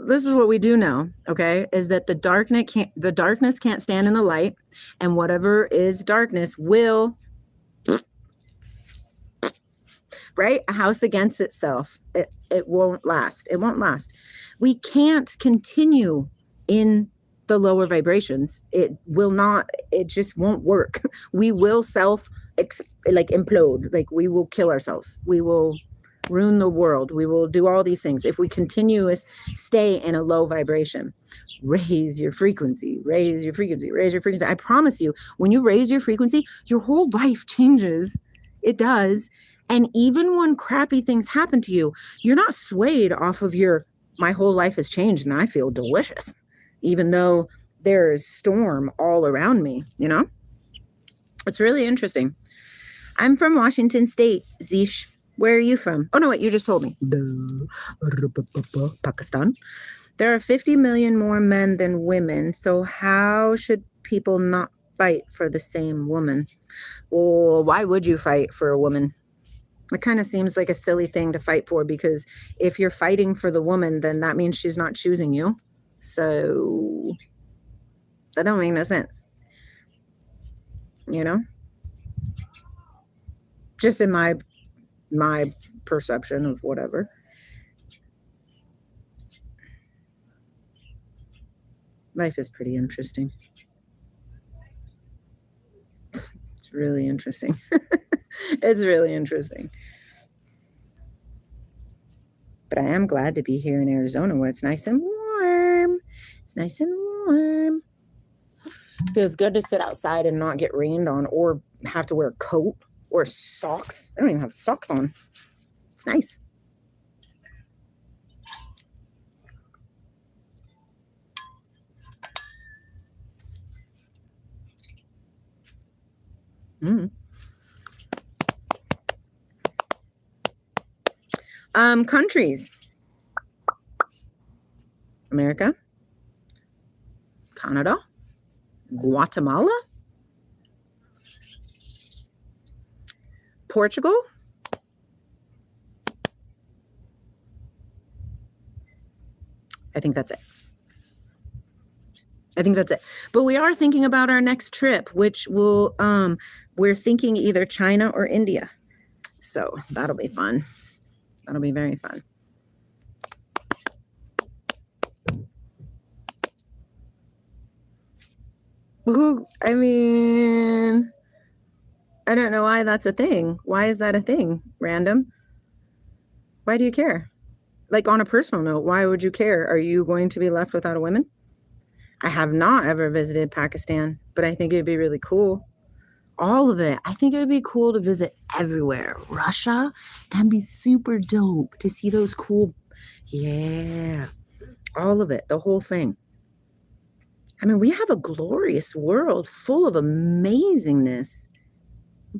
This is what we do know, okay, is that the darkness can't stand in the light, and whatever is darkness will, right? A house against itself. It won't last. It won't last. We can't continue in the lower vibrations. It will not, it just won't work. We will implode. Like, we will kill ourselves. We will ruin the world. We will do all these things if we stay in a low vibration. Raise your frequency, raise your frequency, raise your frequency. I promise you, when you raise your frequency, your whole life changes. It does. And even when crappy things happen to you, you're not swayed off of my whole life has changed and I feel delicious, even though there's storm all around me, you know? It's really interesting. I'm from Washington State, Zish. Where are you from? Oh, no, wait, you just told me. Pakistan. There are 50 million more men than women, so how should people not fight for the same woman? Well, why would you fight for a woman? It kind of seems like a silly thing to fight for, because if you're fighting for the woman, then that means she's not choosing you. So that don't make no sense. You know? Just in my perception of whatever. Life is pretty interesting. It's really interesting. It's really interesting. But I am glad to be here in Arizona where it's nice and warm. It's nice and warm. Feels good to sit outside and not get rained on or have to wear a coat or socks. I don't even have socks on. It's nice. Countries. America. Canada. Guatemala. Portugal. I think that's it. But we are thinking about our next trip, which will, we're thinking either China or India. So that'll be fun. That'll be very fun. I mean, I don't know why that's a thing. Why is that a thing? Random? Why do you care? Like, on a personal note, why would you care? Are you going to be left without a woman? I have not ever visited Pakistan, but I think it'd be really cool. All of it. I think it would be cool to visit everywhere. Russia, that'd be super dope to see those cool. Yeah, all of it, the whole thing. I mean, we have a glorious world full of amazingness,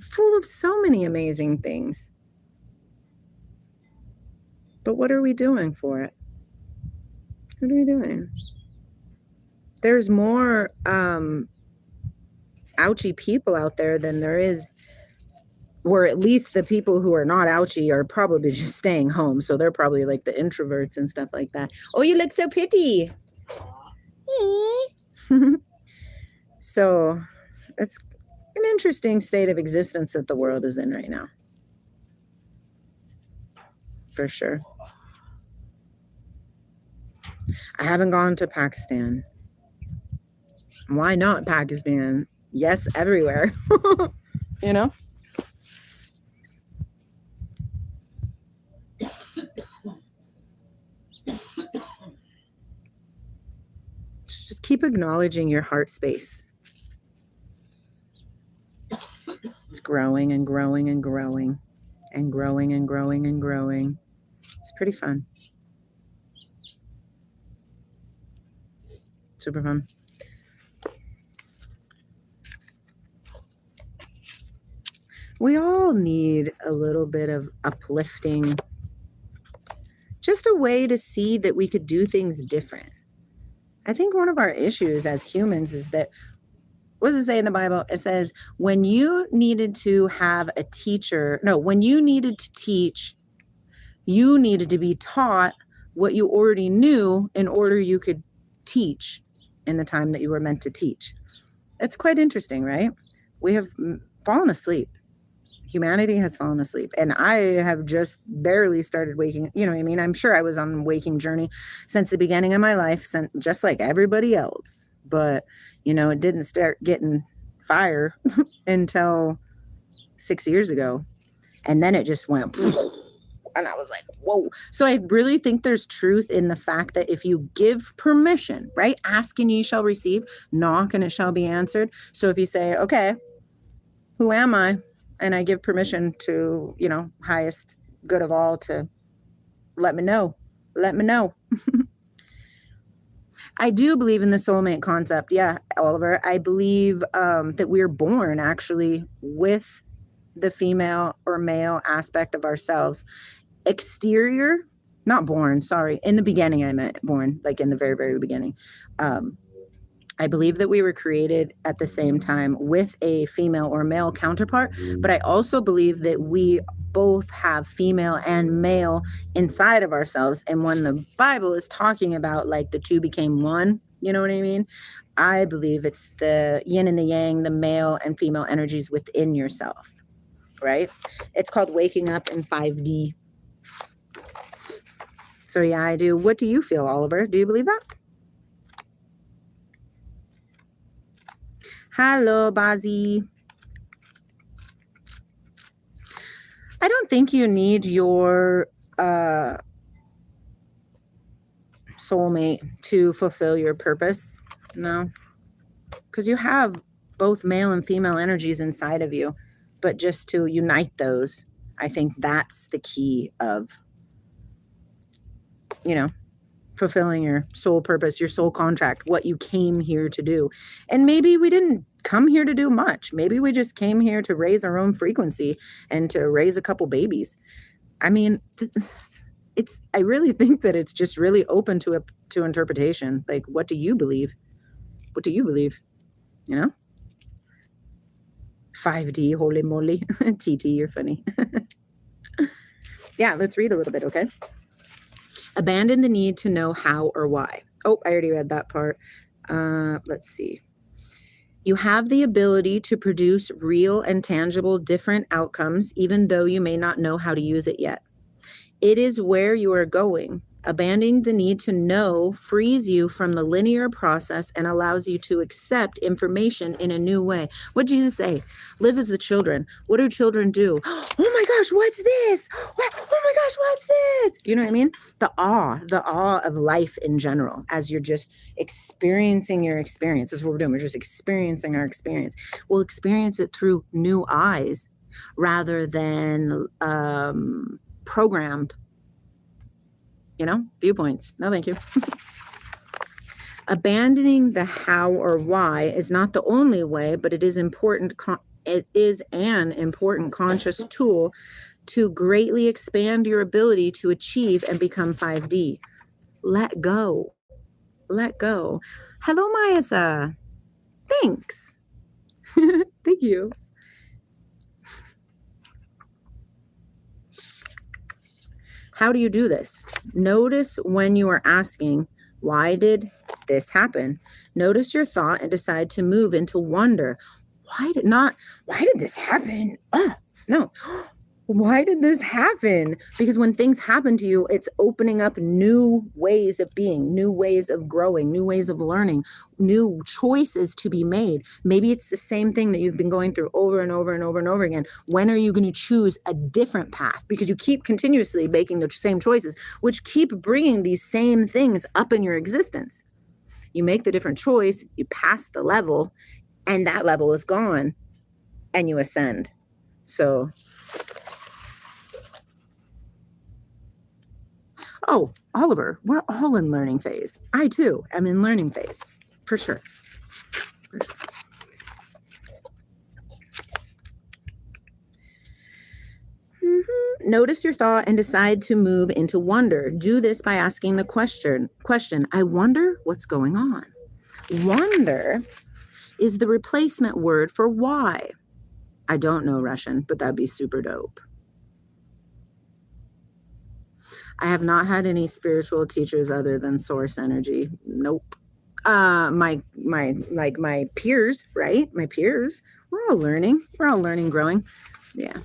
full of so many amazing things. But what are we doing for it? What are we doing? There's more ouchy people out there than there is, or at least the people who are not ouchy are probably just staying home. So they're probably like the introverts and stuff like that. Oh, you look so pretty. So it's an interesting state of existence that the world is in right now. For sure. I haven't gone to Pakistan. Why not Pakistan? Yes, everywhere. You know? Just keep acknowledging your heart space. It's growing and growing and growing and growing and growing and growing. It's pretty fun. Super fun. We all need a little bit of uplifting. Just a way to see that we could do things different. I think one of our issues as humans is that, what does it say in the Bible? It says, when you needed to have a teacher, no, when you needed to teach, you needed to be taught what you already knew in order you could teach in the time that you were meant to teach. It's quite interesting, right? We have fallen asleep. Humanity has fallen asleep. And I have just barely started waking. You know what I mean? I'm sure I was on a waking journey since the beginning of my life, just like everybody else. But, it didn't start getting fire until 6 years ago. And then it just went, and I was like, whoa. So I really think there's truth in the fact that if you give permission, right? Ask and ye shall receive, knock and it shall be answered. So if you say, okay, who am I? And I give permission to, highest good of all to let me know. Let me know. I do believe in the soulmate concept. Yeah, Oliver. I believe that we're born actually with the female or male aspect of ourselves. Exterior, not born, sorry. In the beginning, I meant born, like in the very, very beginning. I believe that we were created at the same time with a female or male counterpart, but I also believe that we both have female and male inside of ourselves. And when the Bible is talking about like the two became one, you know what I mean? I believe it's the yin and the yang, the male and female energies within yourself, right? It's called waking up in 5D. So yeah, I do. What do you feel, Oliver? Do you believe that? Hello, Bazi. I don't think you need your soulmate to fulfill your purpose. No. Because you have both male and female energies inside of you. But just to unite those, I think that's the key of, fulfilling your soul purpose, your soul contract, what you came here to do. And maybe we didn't come here to do much. Maybe we just came here to raise our own frequency and to raise a couple babies. I mean, I really think that it's just really open to interpretation. Like, what do you believe? What do you believe? 5D, holy moly. TT, you're funny. Yeah, let's read a little bit, okay? Abandon the need to know how or why. Oh, I already read that part. Let's see. You have the ability to produce real and tangible different outcomes, even though you may not know how to use it yet. It is where you are going, Abandoning the need to know frees you from the linear process and allows you to accept information in a new way. What did Jesus say? Live as the children. What do children do? Oh my gosh, what's this? Oh my gosh, what's this? You know what I mean? The awe of life in general, as you're just experiencing your experience. That's what we're doing. We're just experiencing our experience. We'll experience it through new eyes rather than programmed viewpoints. No, thank you. Abandoning the how or why is not the only way, but it is important. It is an important conscious tool to greatly expand your ability to achieve and become 5D. Let go. Let go. Hello, Mayasa. Thanks. Thank you. How do you do this? Notice when you are asking, why did this happen? Notice your thought and decide to move into wonder. Why did this happen? No. Why did this happen? Because when things happen to you, it's opening up new ways of being, new ways of growing, new ways of learning, new choices to be made. Maybe it's the same thing that you've been going through over and over and over and over again. When are you going to choose a different path? Because you keep continuously making the same choices, which keep bringing these same things up in your existence. You make the different choice, you pass the level, and that level is gone, and you ascend. So... Oh, Oliver, we're all in learning phase. I, too, am in learning phase, for sure. Notice your thought and decide to move into wonder. Do this by asking the question, I wonder what's going on. Wonder is the replacement word for why. I don't know Russian, but that'd be super dope. I have not had any spiritual teachers other than source energy. Nope. My peers, right? My peers. We're all learning, growing. Yeah.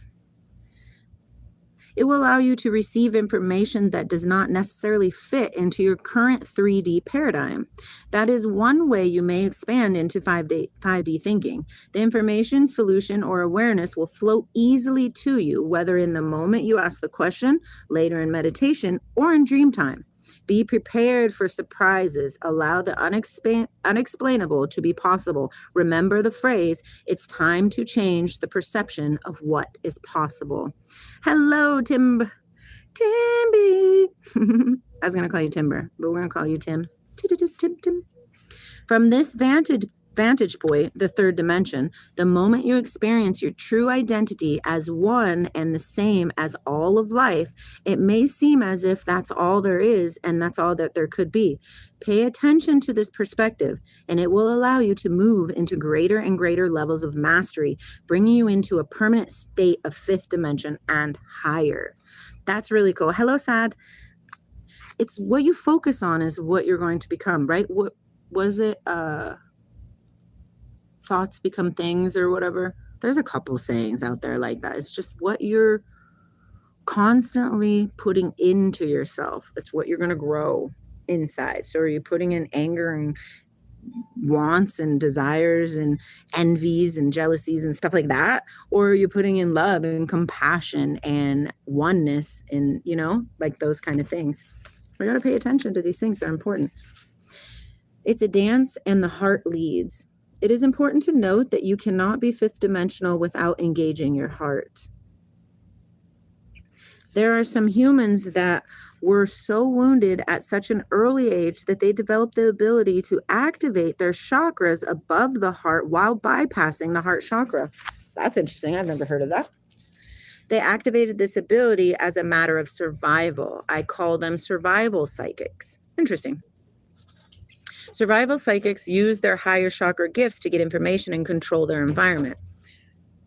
It will allow you to receive information that does not necessarily fit into your current 3D paradigm. That is one way you may expand into 5D thinking. The information, solution, or awareness will flow easily to you, whether in the moment you ask the question, later in meditation, or in dream time. Be prepared for surprises. Allow the unexplainable to be possible. Remember the phrase, it's time to change the perception of what is possible. Hello, Timby. I was going to call you Timber, but we're going to call you Tim. Tim. From this vantage point, the third dimension, the moment you experience your true identity as one and the same as all of life, it may seem as if that's all there is and that's all that there could be. Pay attention to this perspective, and it will allow you to move into greater and greater levels of mastery, bringing you into a permanent state of fifth dimension and higher. That's really cool. Hello, Sad. It's what you focus on is what you're going to become, right? What was it? Thoughts become things or whatever. There's a couple sayings out there like that. It's just what you're constantly putting into yourself. It's what you're going to grow inside. So are you putting in anger and wants and desires and envies and jealousies and stuff like that? Or are you putting in love and compassion and oneness and, like those kind of things? We got to pay attention to these things. They're important. It's a dance and the heart leads. It is important to note that you cannot be fifth dimensional without engaging your heart. There are some humans that were so wounded at such an early age that they developed the ability to activate their chakras above the heart while bypassing the heart chakra. That's interesting. I've never heard of that. They activated this ability as a matter of survival. I call them survival psychics. Interesting. Survival psychics use their higher chakra gifts to get information and control their environment.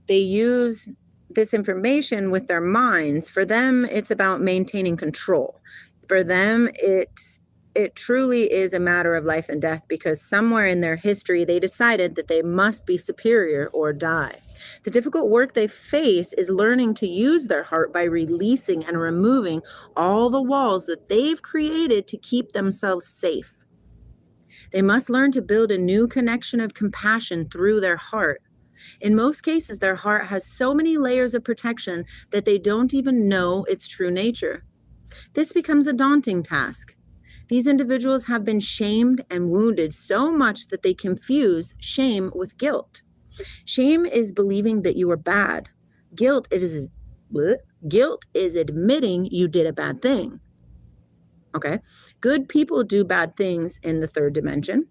They use this information with their minds. For them, it's about maintaining control. For them, it's it truly is a matter of life and death, because somewhere in their history, they decided that they must be superior or die. The difficult work they face is learning to use their heart by releasing and removing all the walls that they've created to keep themselves safe. They must learn to build a new connection of compassion through their heart. In most cases, their heart has so many layers of protection that they don't even know its true nature. This becomes a daunting task. These individuals have been shamed and wounded so much that they confuse shame with guilt. Shame is believing that you are bad. Guilt is admitting you did a bad thing. Okay? Good people do bad things in the third dimension.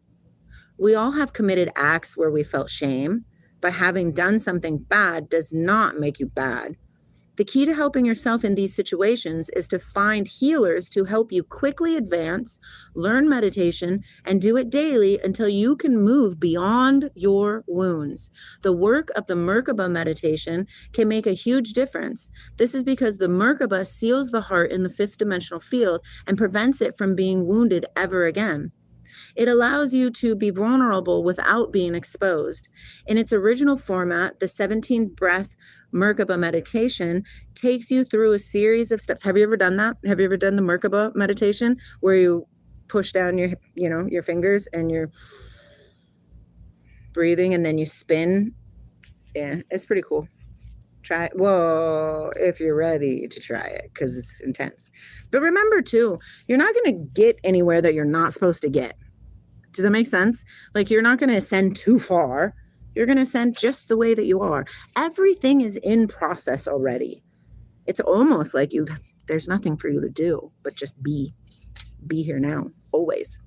We all have committed acts where we felt shame, but having done something bad does not make you bad. The key to helping yourself in these situations is to find healers to help you quickly advance, learn meditation, and do it daily until you can move beyond your wounds. The work of the Merkaba meditation can make a huge difference. This is because the Merkaba seals the heart in the fifth dimensional field and prevents it from being wounded ever again. It allows you to be vulnerable without being exposed. In its original format, the 17th breath Merkaba meditation takes you through a series of steps. Have you ever done that? Have you ever done the Merkaba meditation where you push down your fingers and you're breathing and then you spin? Yeah, it's pretty cool. Try it. Well, if you're ready to try it, because it's intense. But remember too, you're not going to get anywhere that you're not supposed to get. Does that make sense? Like, you're not going to ascend too far. You're going to ascend just the way that you are. Everything is in process already. It's almost like there's nothing for you to do, but just be here now, always.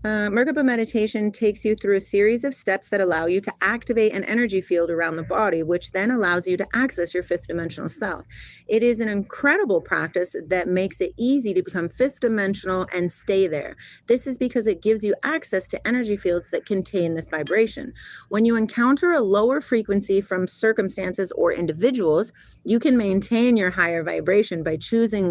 Merkaba meditation takes you through a series of steps that allow you to activate an energy field around the body, which then allows you to access your fifth dimensional self. It is an incredible practice that makes it easy to become fifth dimensional and stay there. This is because it gives you access to energy fields that contain this vibration. When you encounter a lower frequency from circumstances or individuals, you can maintain your higher vibration by choosing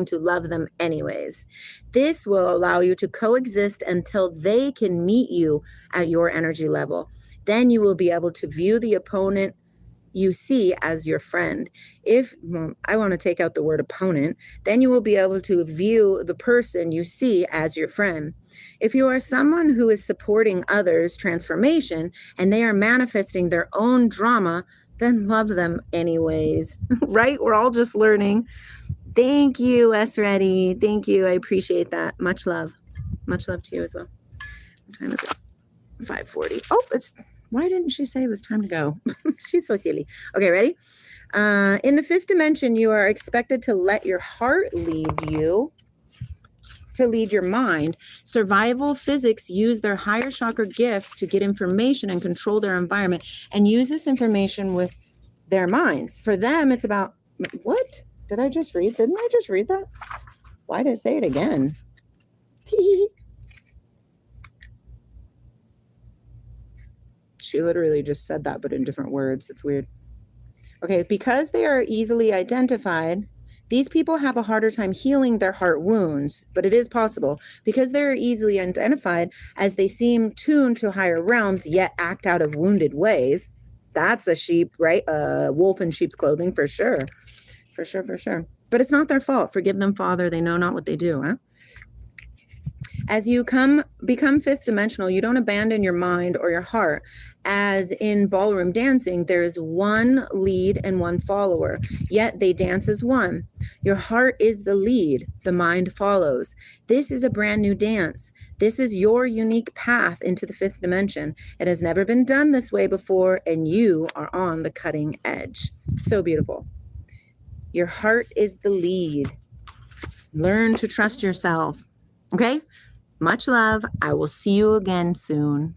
to love them anyways. This will allow you to coexist until they can meet you at your energy level. Then you will be able to view the opponent you see as your friend. I want to take out the word opponent, then you will be able to view the person you see as your friend. If you are someone who is supporting others' transformation and they are manifesting their own drama, then love them anyways, right? We're all just learning. Thank you, S. Ready. Thank you. I appreciate that. Much love. Much love to you as well. What time is it? 5:40. Oh, why didn't she say it was time to go? She's so silly. Okay, ready? In the fifth dimension, you are expected to let your heart lead you, to lead your mind. Survival physics use their higher chakra gifts to get information and control their environment and use this information with their minds. For them, it's about, what? Didn't I just read that? Why did I say it again? She literally just said that, but in different words. It's weird. Okay, because they are easily identified, these people have a harder time healing their heart wounds, but it is possible. Because they are easily identified, as they seem tuned to higher realms, yet act out of wounded ways. That's a sheep, right? A wolf in sheep's clothing, for sure. For sure. But it's not their fault. Forgive them, Father. They know not what they do, huh? As you become fifth dimensional, you don't abandon your mind or your heart. As in ballroom dancing, there is one lead and one follower, yet they dance as one. Your heart is the lead, the mind follows. This is a brand new dance. This is your unique path into the fifth dimension. It has never been done this way before, and you are on the cutting edge. So beautiful. Your heart is the lead. Learn to trust yourself. Okay? Much love. I will see you again soon.